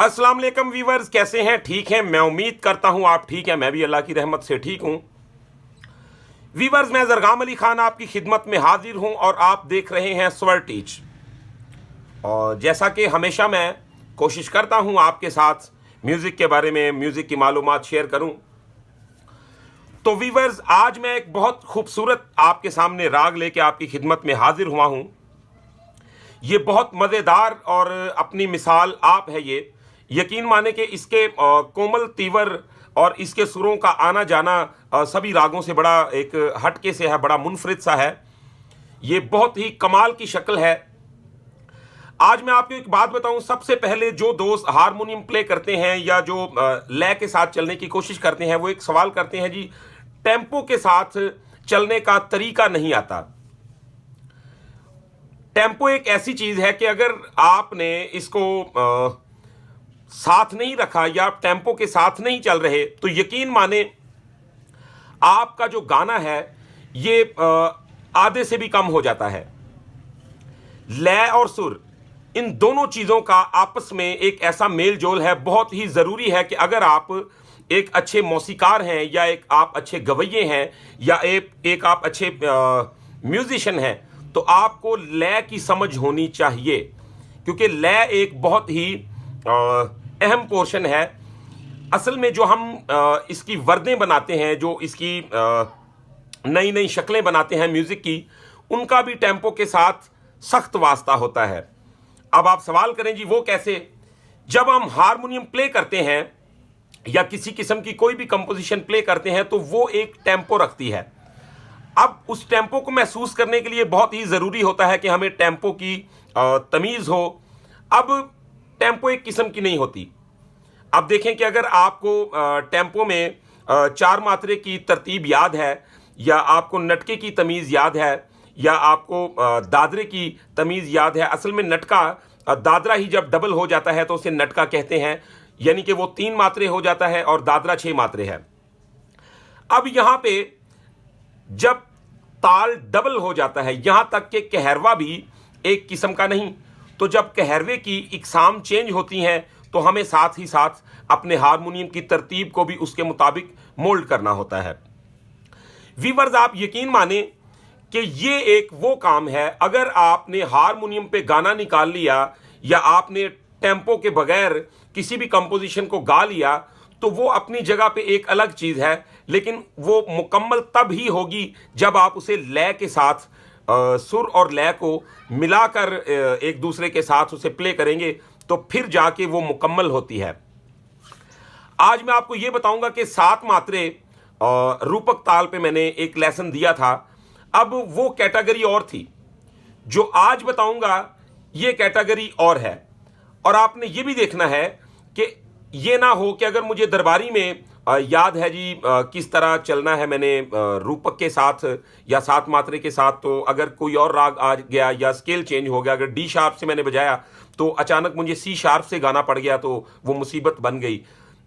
अस्सलाम वालेकुम वीवर्स, कैसे हैं? ठीक हैं? मैं उम्मीद करता हूं आप ठीक हैं। मैं भी अल्लाह की रहमत से ठीक हूं। वीवर्स, मैं ज़रगाम अली खान आपकी खिदमत में हाजिर हूं और आप देख रहे हैं स्वर टीच। और जैसा कि हमेशा मैं कोशिश करता हूं आपके साथ म्यूज़िक के बारे में, म्यूज़िक की मालूमात शेयर करूं। तो वीवर्स, आज मैं एक बहुत खूबसूरत आपके सामने राग लेके आपकी खिदमत में हाजिर हुआ हूं। ये बहुत मज़ेदार और अपनी मिसाल आप है। ये यकीन माने कि इसके कोमल तीवर और इसके सुरों का आना जाना सभी रागों से बड़ा एक हटके से है, बड़ा मुनफरिद सा है। ये बहुत ही कमाल की शक्ल है। आज मैं आपको एक बात बताऊं, सबसे पहले जो दोस्त हारमोनियम प्ले करते हैं या जो लय के साथ चलने की कोशिश करते हैं, वो एक सवाल करते हैं, जी टेम्पो के साथ चलने का तरीका नहीं आता। टेम्पो एक ऐसी चीज है कि अगर आपने इसको साथ नहीं रखा या आप टेम्पो के साथ नहीं चल रहे तो यकीन माने आपका जो गाना है ये आधे से भी कम हो जाता है। लय और सुर, इन दोनों चीज़ों का आपस में एक ऐसा मेल जोल है, बहुत ही ज़रूरी है कि अगर आप एक अच्छे मौसीकार हैं या एक आप अच्छे गवैये हैं या एक आप अच्छे म्यूजिशियन हैं तो आपको लय की समझ होनी चाहिए, क्योंकि लय एक बहुत ही अहम पोर्शन है। असल में जो हम इसकी वर्दें बनाते हैं, जो इसकी नई नई शक्लें बनाते हैं म्यूज़िक की, उनका भी टेम्पो के साथ सख्त वास्ता होता है। अब आप सवाल करें, जी वो कैसे? जब हम हारमोनियम प्ले करते हैं या किसी किस्म की कोई भी कंपोजिशन प्ले करते हैं तो वो एक टेम्पो रखती है। अब उस टेम्पो को महसूस करने के लिए बहुत ही ज़रूरी होता है कि हमें टेम्पो की तमीज़ हो। अब टेम्पो एक किस्म की नहीं होती। अब देखें कि अगर आपको टेम्पो में चार मात्रे की तरतीब याद है या आपको नटके की तमीज़ याद है या आपको दादरे की तमीज़ याद है। असल में नटका दादरा ही जब डबल हो जाता है तो उसे नटका कहते हैं, यानी कि वो 3 मात्रे हो जाता है और दादरा 6 मात्रे है। अब यहाँ पे जब ताल डबल हो जाता है, यहाँ तक कि कहरवा भी एक किस्म का नहीं, तो जब कहरवे की इकसाम चेंज होती हैं तो हमें साथ ही साथ अपने हारमोनियम की तरतीब को भी उसके मुताबिक मोल्ड करना होता है। वीवर्स, आप यकीन माने कि ये एक वो काम है, अगर आपने हारमोनियम पे गाना निकाल लिया या आपने टेम्पो के बगैर किसी भी कंपोजिशन को गा लिया तो वो अपनी जगह पे एक अलग चीज़ है, लेकिन वो मुकम्मल तब ही होगी जब आप उसे लय के साथ सुर और लय को मिलाकर एक दूसरे के साथ उसे प्ले करेंगे तो फिर जाके वो मुकम्मल होती है। आज मैं आपको ये बताऊंगा कि 7 मात्रे रूपक ताल पे मैंने एक लेसन दिया था। अब वो कैटेगरी और थी, जो आज बताऊंगा ये कैटेगरी और है। और आपने ये भी देखना है कि ये ना हो कि अगर मुझे दरबारी में याद है जी किस तरह चलना है मैंने रूपक के साथ या 7 मात्रे के साथ, तो अगर कोई और राग आ गया या स्केल चेंज हो गया, अगर डी शार्प से मैंने बजाया तो अचानक मुझे सी शार्प से गाना पड़ गया तो वो मुसीबत बन गई।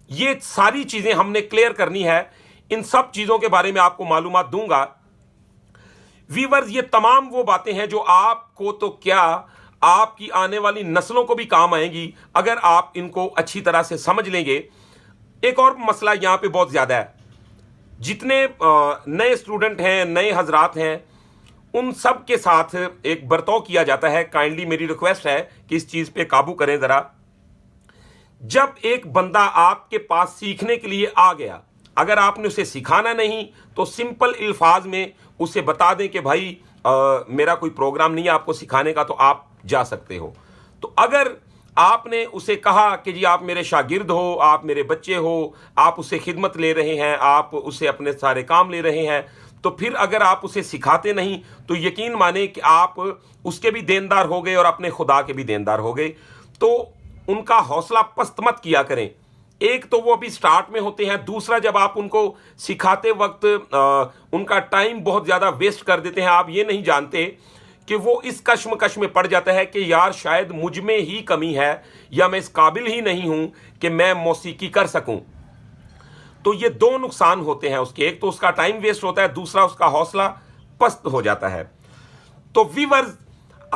ये सारी चीज़ें हमने क्लियर करनी है। इन सब चीज़ों के बारे में आपको मालूमात दूंगा। वीवर्स, ये तमाम वो बातें हैं जो आपको तो क्या, आपकी आने वाली नस्लों को भी काम आएंगी अगर आप इनको अच्छी तरह से समझ लेंगे। एक और मसला यहाँ पे बहुत ज़्यादा है, जितने नए स्टूडेंट हैं, नए हजरात हैं, उन सब के साथ एक बर्ताव किया जाता है। काइंडली मेरी रिक्वेस्ट है कि इस चीज़ पे काबू करें ज़रा। जब एक बंदा आपके पास सीखने के लिए आ गया, अगर आपने उसे सिखाना नहीं तो सिंपल अल्फाज में उसे बता दें कि भाई मेरा कोई प्रोग्राम नहीं है आपको सिखाने का, तो आप जा सकते हो। तो अगर आपने उसे कहा कि जी आप मेरे शागिर्द हो, आप मेरे बच्चे हो, आप उससे खिदमत ले रहे हैं, आप उससे अपने सारे काम ले रहे हैं, तो फिर अगर आप उसे सिखाते नहीं तो यकीन माने कि आप उसके भी देनदार हो गए और अपने खुदा के भी देनदार हो गए। तो उनका हौसला पस्त मत किया करें। एक तो वो अभी स्टार्ट में होते हैं, दूसरा जब आप उनको सिखाते वक्त उनका टाइम बहुत ज़्यादा वेस्ट कर देते हैं। आप ये नहीं जानते कि वो इस कश्मकश में पड़ जाता है कि यार शायद मुझ में ही कमी है या मैं इस काबिल ही नहीं हूँ कि मैं मौसीकी कर सकूँ। तो ये 2 नुकसान होते हैं उसके, एक तो उसका टाइम वेस्ट होता है, दूसरा उसका हौसला पस्त हो जाता है। तो वीवर्स,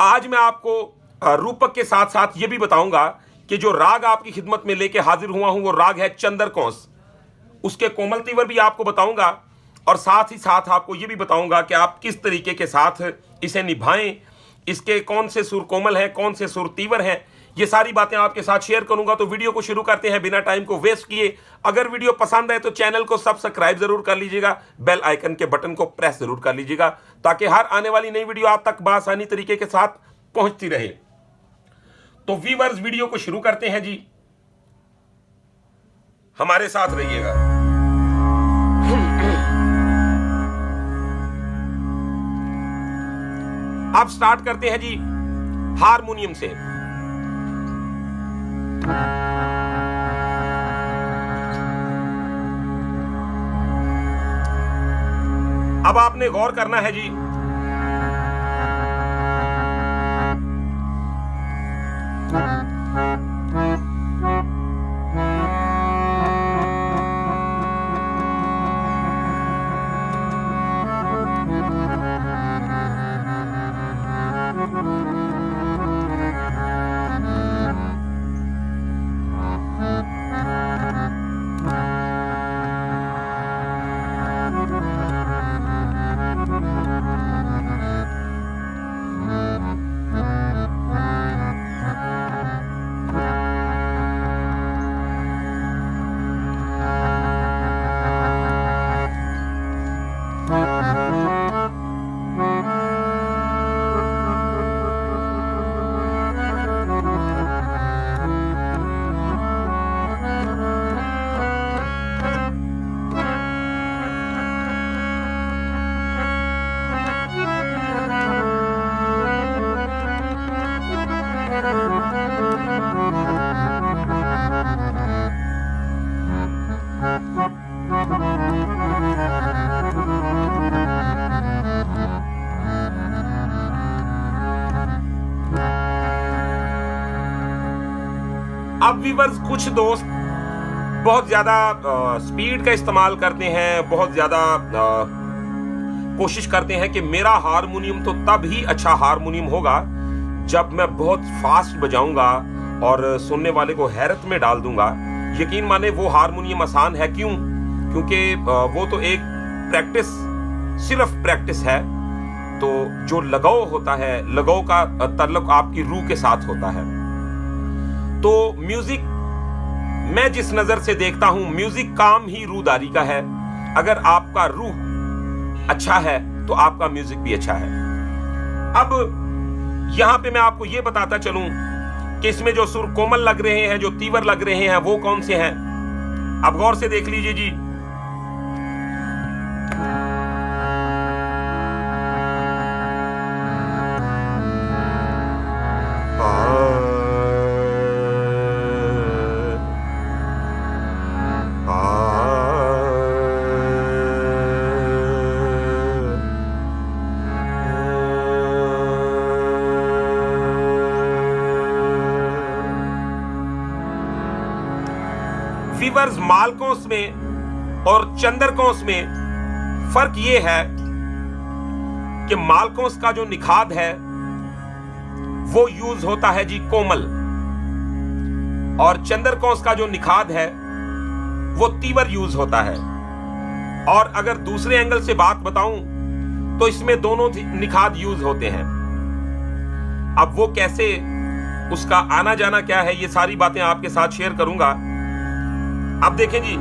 आज मैं आपको रूपक के साथ साथ ये भी बताऊंगा कि जो राग आपकी खिदमत में लेके हाजिर हुआ हूं वो राग है चंद्रकौंस। उसके कोमल तीवर भी आपको बताऊंगा और साथ ही साथ आपको ये भी बताऊंगा कि आप किस तरीके के साथ इसे निभाएं, इसके कौन से सुर कोमल हैं, कौन से सुर तीवर हैं, ये सारी बातें आपके साथ शेयर करूंगा। तो वीडियो को शुरू करते हैं बिना टाइम को वेस्ट किए। अगर वीडियो पसंद आए तो चैनल को सब्सक्राइब जरूर कर लीजिएगा, बेल आइकन के बटन को प्रेस जरूर कर लीजिएगा, ताकि हर आने वाली नई वीडियो आप तक बआसानी तरीके के साथ पहुंचती रहे। तो व्यूअर्स, वीडियो को शुरू करते हैं जी, हमारे साथ रहिएगा। अब स्टार्ट करते हैं जी हारमोनियम से। अब आपने गौर करना है जी, अब व्यूअर्स, कुछ दोस्त बहुत ज्यादा स्पीड का इस्तेमाल करते हैं, बहुत ज्यादा कोशिश करते हैं कि मेरा हारमोनियम तो तब ही अच्छा हारमोनियम होगा जब मैं बहुत फास्ट बजाऊंगा और सुनने वाले को हैरत में डाल दूंगा। यकीन माने वो हारमोनियम आसान है। क्यों? क्योंकि वो तो एक प्रैक्टिस, सिर्फ प्रैक्टिस है। तो जो लगाव होता है, लगाव का ताल्लुक आपकी रूह के साथ होता है। तो म्यूजिक, मैं जिस नजर से देखता हूं, म्यूजिक काम ही रूहदारी का है। अगर आपका रूह अच्छा है तो आपका म्यूजिक भी अच्छा है। अब यहां पे मैं आपको यह बताता चलूं कि इसमें जो सुर कोमल लग रहे हैं, जो तीवर लग रहे हैं, वो कौन से हैं। अब गौर से देख लीजिए जी। व्यूअर्स, मालकोंस में और चंद्रकोंस में फर्क यह है कि मालकोंस का जो निखाद है वो यूज होता है जी कोमल, और चंद्रकोंस का जो निखाद है वो तीवर यूज होता है। और अगर दूसरे एंगल से बात बताऊं तो इसमें दोनों निखाद यूज होते हैं। अब वो कैसे, उसका आना जाना क्या है, ये सारी बातें आपके साथ शेयर करूंगा। अब देखें जी,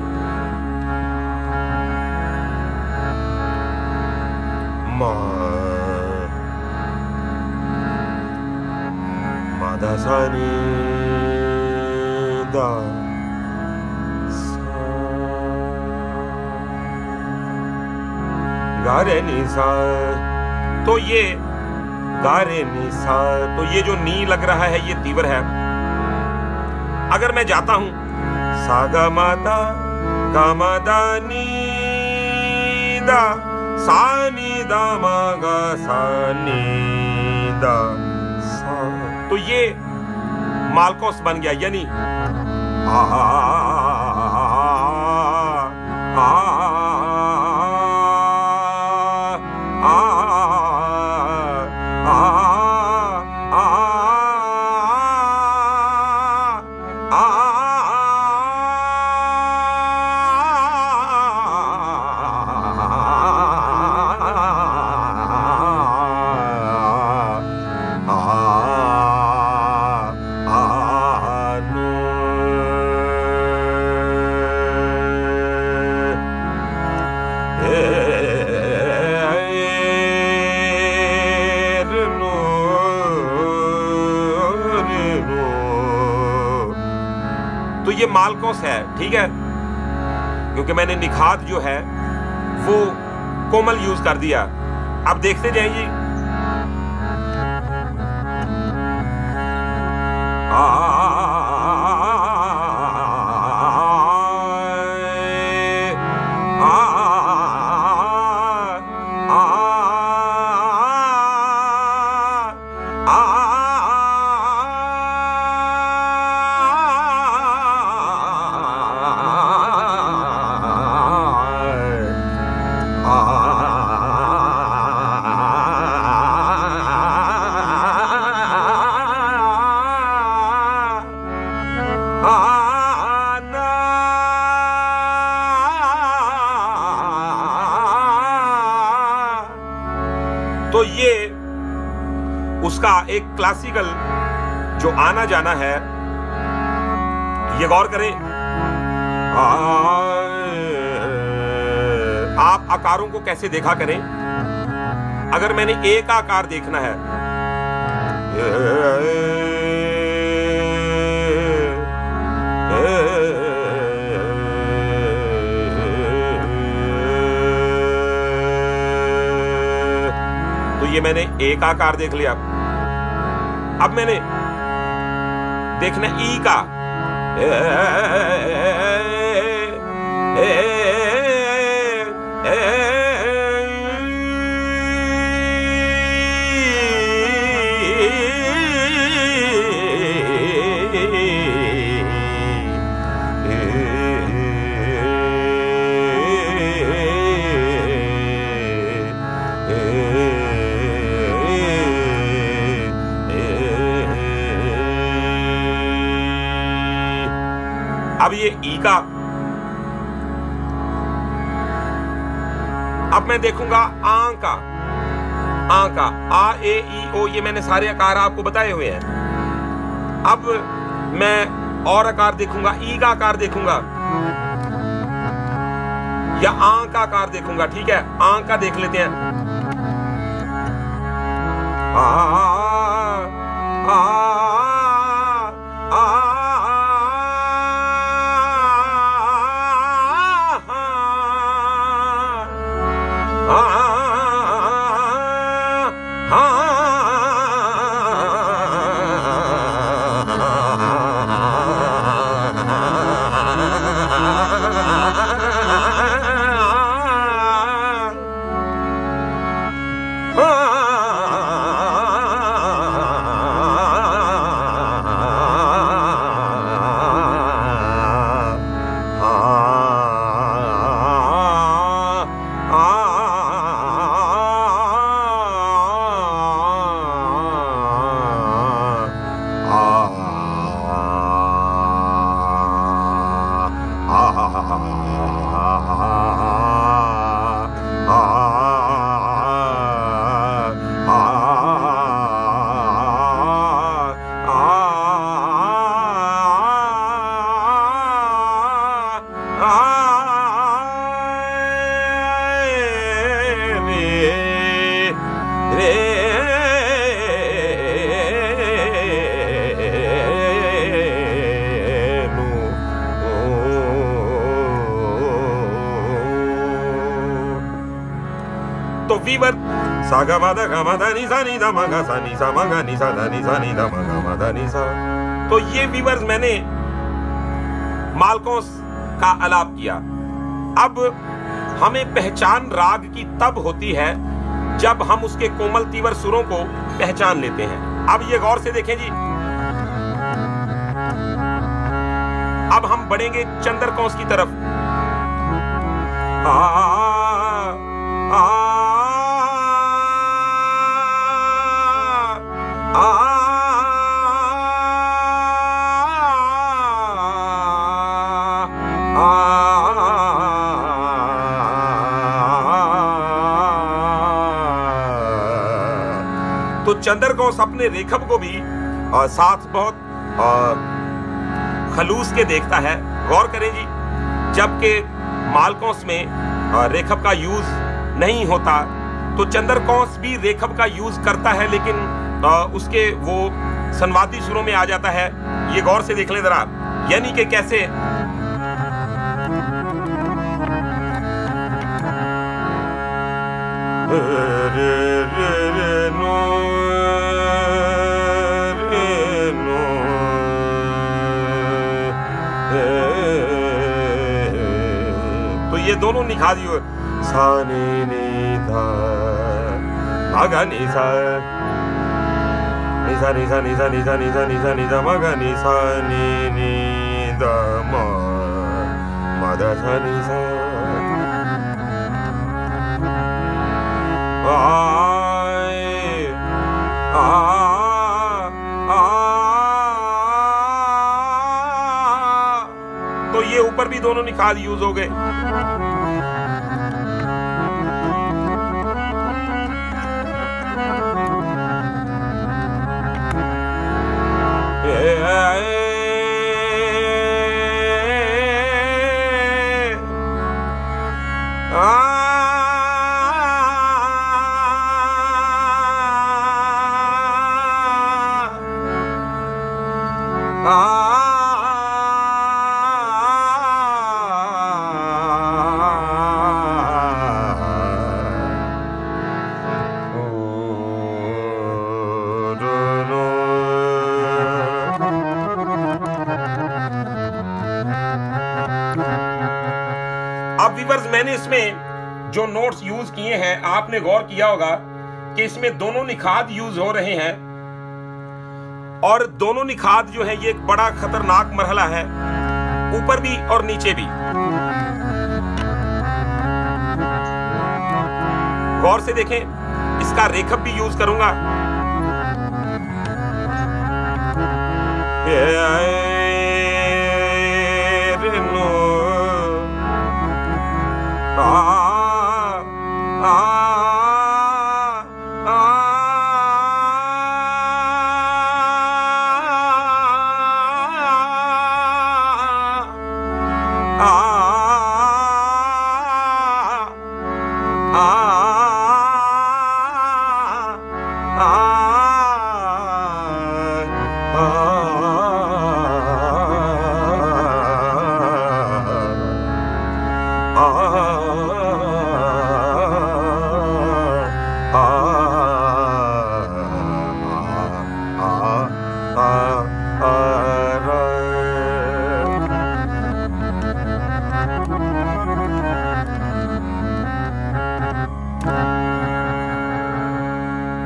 मादा सानी दा गा रे नी सा, तो ये गा रे नी सा, तो ये जो नी लग रहा है ये तीवर है। अगर मैं जाता हूं सा गा मा दा गा मा दा नी दा सा नी दा मा गा सा नी दा सा, तो ये मालकोस बन गया, यानी आ मालकोस है, ठीक है, क्योंकि मैंने निखात जो है वो कोमल यूज कर दिया। अब देखते जाइए, तो ये उसका एक क्लासिकल जो आना जाना है, ये गौर करें। आप आकारों को कैसे देखा करें। अगर मैंने ए का आकार देखना है, तो ये मैंने ए का आकार देख लिया। अब मैंने देखना ई का, अब ये ई का, अब मैं देखूंगा आ का, आ ए ई ओ, ये मैंने सारे आकार आपको बताए हुए हैं। अब मैं और आकार देखूंगा, ई का आकार देखूंगा या आ का आकार देखूंगा, ठीक है। आ का देख लेते हैं, तो वीवर सागा मादा गा मादा नी सा नी दा मा सा नी सा मा गा नी सा दा नी सा नी दा मा गा मा दा नी सा। तो ये वीवर्स मैंने मालकोस का आलाप किया। अब हमें पहचान राग की तब होती है जब हम उसके कोमल तीवर सुरों को पहचान लेते हैं। अब ये गौर से देखें जी, अब हम बढ़ेंगे चंद्रकौंस की तरफ। तो चंद्रकौंस अपने रेखब को भी साथ बहुत खलूस के देखता है। गौर करें जी, जबकि मालकौंस में रेखब का यूज नहीं होता, तो चंद्रकौंस भी रेखब का यूज करता है, लेकिन उसके वो संवादी सुरों में आ जाता है। ये गौर से देख लें जरा, यानी कि कैसे तो ये दोनों निखार सा नी नी धा मगा नी सा नी सा नी सा नी सा नी सा नी सा नी सा नी सा मगा नी सा नी नी धा म धा सा नी सा तो ये ऊपर भी दोनों निखार यूज हो गए। अब व्यूअर्स, मैंने इसमें जो नोट्स यूज किए हैं आपने गौर किया होगा कि इसमें दोनों निखात यूज हो रहे हैं और दोनों निखात जो है ये एक बड़ा खतरनाक मरहला है, ऊपर भी और नीचे भी। गौर से देखें, इसका रेखप भी यूज करूंगा।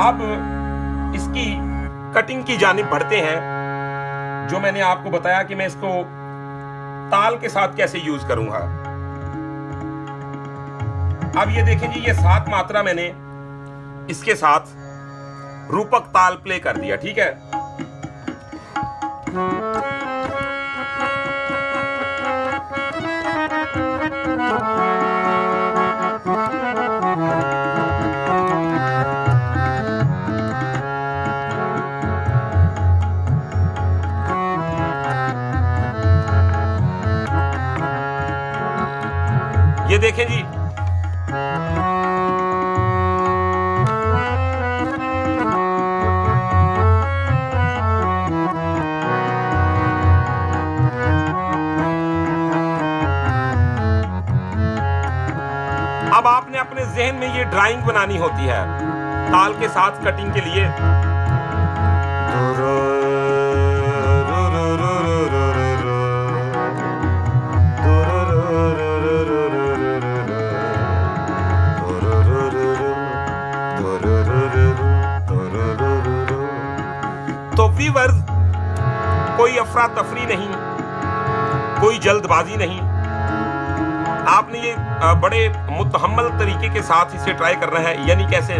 अब इसकी कटिंग की जानिब बढ़ते हैं। जो मैंने आपको बताया कि मैं इसको ताल के साथ कैसे यूज करूंगा। अब ये देखें जी, ये 7 मात्रा मैंने इसके साथ रूपक ताल प्ले कर दिया, ठीक है। ये देखें जी, अब आपने अपने जहन में ये ड्राइंग बनानी होती है ताल के साथ कटिंग के लिए। तो व्यूअर्स, कोई अफरा तफरी नहीं, कोई जल्दबाजी नहीं। आपने ये बड़े मुतहम्मल तरीके के साथ इसे ट्राई करना है। यानी कैसे,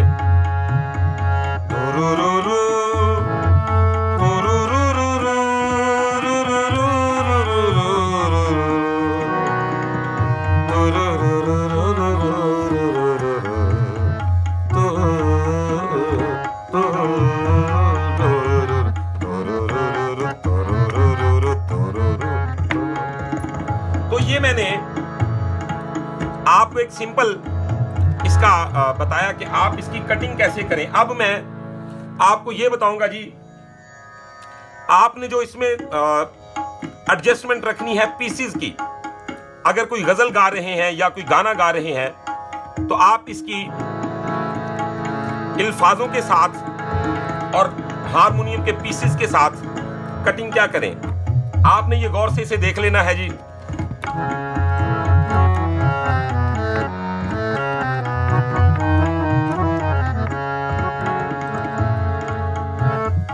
तो ये मैंने आपको एक सिंपल इसका बताया कि आप इसकी कटिंग कैसे करें। अब मैं आपको ये बताऊंगा जी, आपने जो इसमें एडजस्टमेंट रखनी है पीसेस की। अगर कोई गजल गा रहे हैं या कोई गाना गा रहे हैं तो आप इसकी अल्फाजों के साथ और हारमोनियम के पीसेस के साथ कटिंग क्या करें, आपने ये गौर से इसे देख लेना है जी।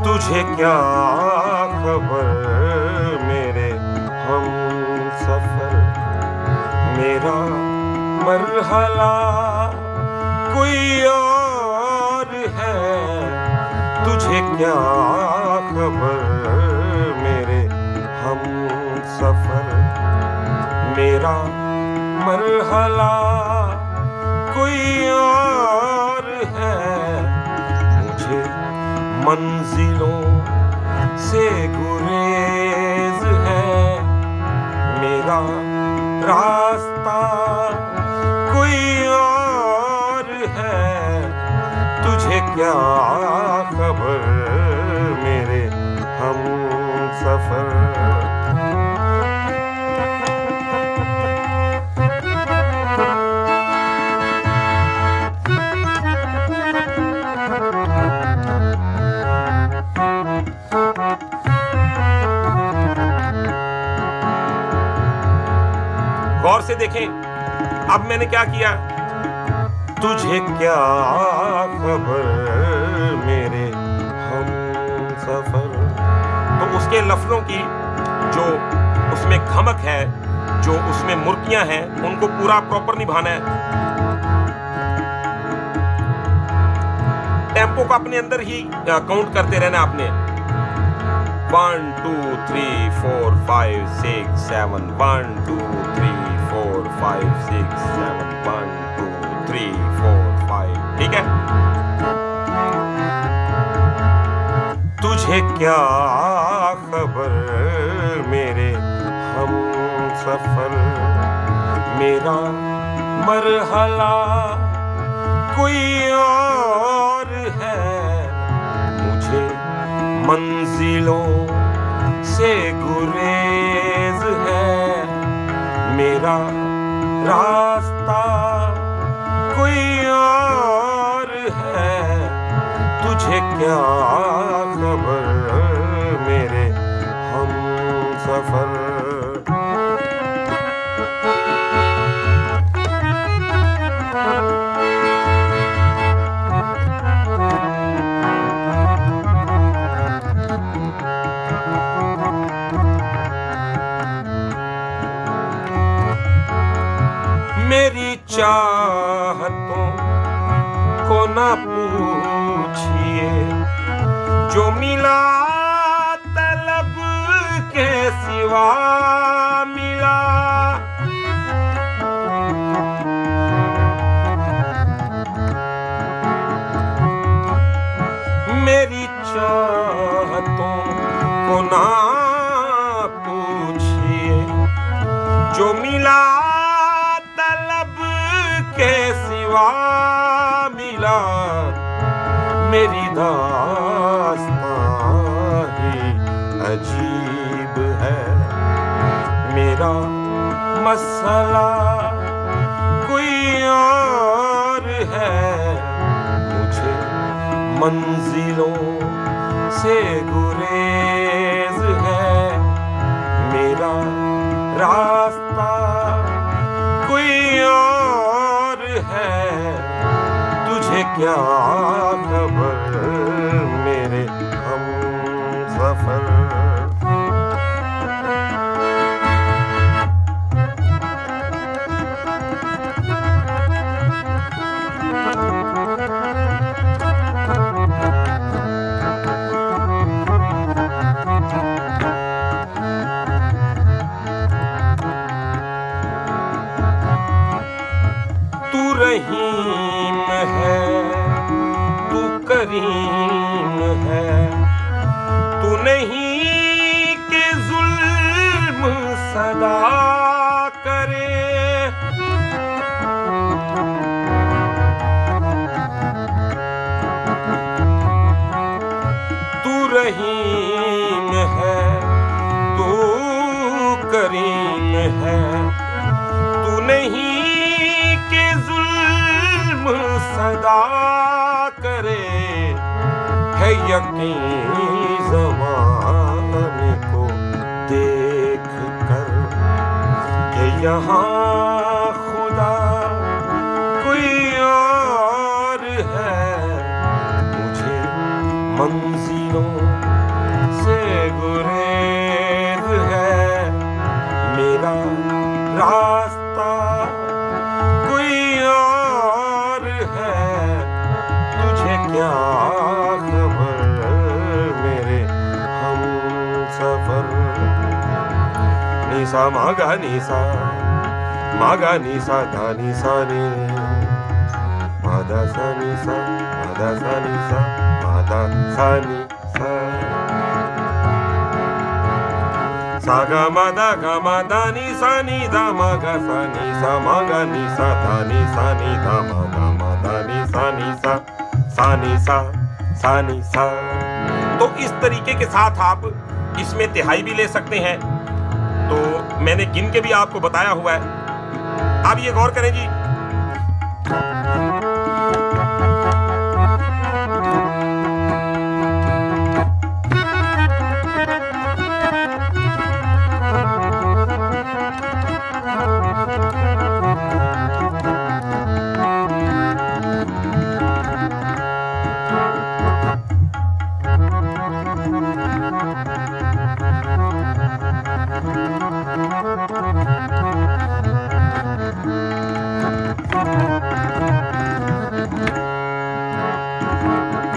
तुझे क्या खबर मेरे हम सफर, मेरा मरहला कोई और है। तुझे क्या खबर मेरे हम सफर, मेरा मरहला कोई और है। मुझे मंजिलों से गुरेज है, मेरा रास्ता कोई और है। तुझे क्या खबर मेरे हम सफर। गौर से देखें, अब मैंने क्या किया। तुझे क्या खबर मेरे हम सफर, तो उसके लफ्जों की जो उसमें खमक है, जो उसमें मुर्कियां हैं, उनको पूरा प्रॉपर निभाना है। टेम्पो को अपने अंदर ही काउंट करते रहना आपने। 1 2 3 4 5 6 7 1 2 3 4 5 6 7 1 2 3 4 5, ठीक है। तुझे क्या खबर मेरे हम सफर, मेरा मरहला कोई और है। मुझे मंजिलों से गुरेज है, मेरा रास्ता कोई और है। तुझे क्या खबर मेरे हम सफर। मेरी चाहतों को ना पूछिए, जो मिला तलब के सिवा मिला। मेरी चाहतों को ना पूछिए, जो मिला के सिवा मिला। मेरी दास्तां ही अजीब है, मेरा मसला कोई और है। मुझे मंजिलों से गुरेज है, मेरा रास्ता कोई और है। तुझे क्या खबर मेरे हम सफर। रहीम है, तू करीम है, तू नहीं कि जुल्म सदा करे। तू रहीम है, तू है, तू नहीं के जुल्म सदा करे, है यकीन ज़माने को देख कर कि यहाँ खुदा कोई और है। मुझे मंजिलों से गुरेज है, मेरा रास्ता कोई और है। तुझे क्या खबर मेरे हमसफर। निसा मागा निसा मागा निसा धा निसा रे, मादा सा निसा मादा सा निसा मादा सा निसा, सा गा मादा नि सा नि धा मागा सा निसा मागा निसा धा निसा नि धा मागा मादा नि सा सा निसा। तो इस तरीके के साथ आप इसमें तिहाई भी ले सकते हैं। तो मैंने गिन के भी आपको बताया हुआ है। आप ये गौर करें जी,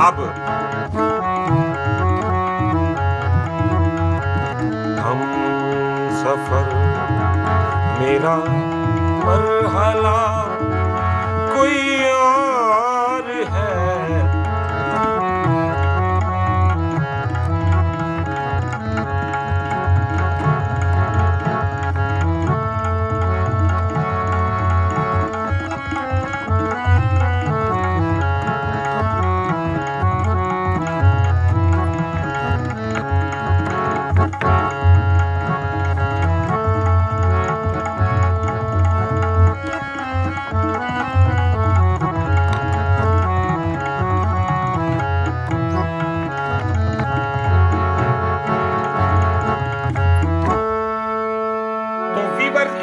अब हम सफर मेरा मरहला कोई और है।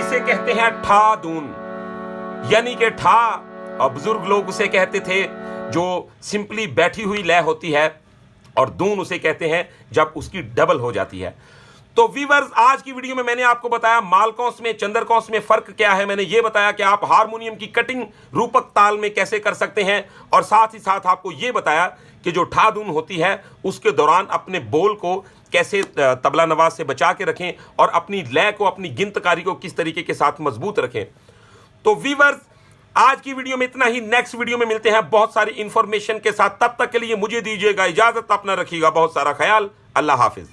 इसे कहते हैं ठा दून, यानी कि ठा और बुजुर्ग लोग उसे कहते थे जो सिंपली बैठी हुई लय होती है, और दून उसे कहते हैं जब उसकी डबल हो जाती है। तो वीवर्स, आज की वीडियो में मैंने आपको बताया मालकौंस में चंद्रकौंस में फर्क क्या है। मैंने ये बताया कि आप हारमोनियम की कटिंग रूपक ताल में कैसे कर सकते हैं, और साथ ही साथ आपको ये बताया कि जो ठा दून होती है उसके दौरान अपने बोल को कैसे तबला नवाज से बचा के रखें और अपनी लय को, अपनी गिनतकारी को किस तरीके के साथ मजबूत रखें। तो वीवर्स, आज की वीडियो में इतना ही। नेक्स्ट वीडियो में मिलते हैं बहुत सारी इंफॉर्मेशन के साथ। तब तक के लिए मुझे दीजिएगा इजाजत। अपना रखिएगा बहुत सारा ख्याल। अल्लाह हाफिज।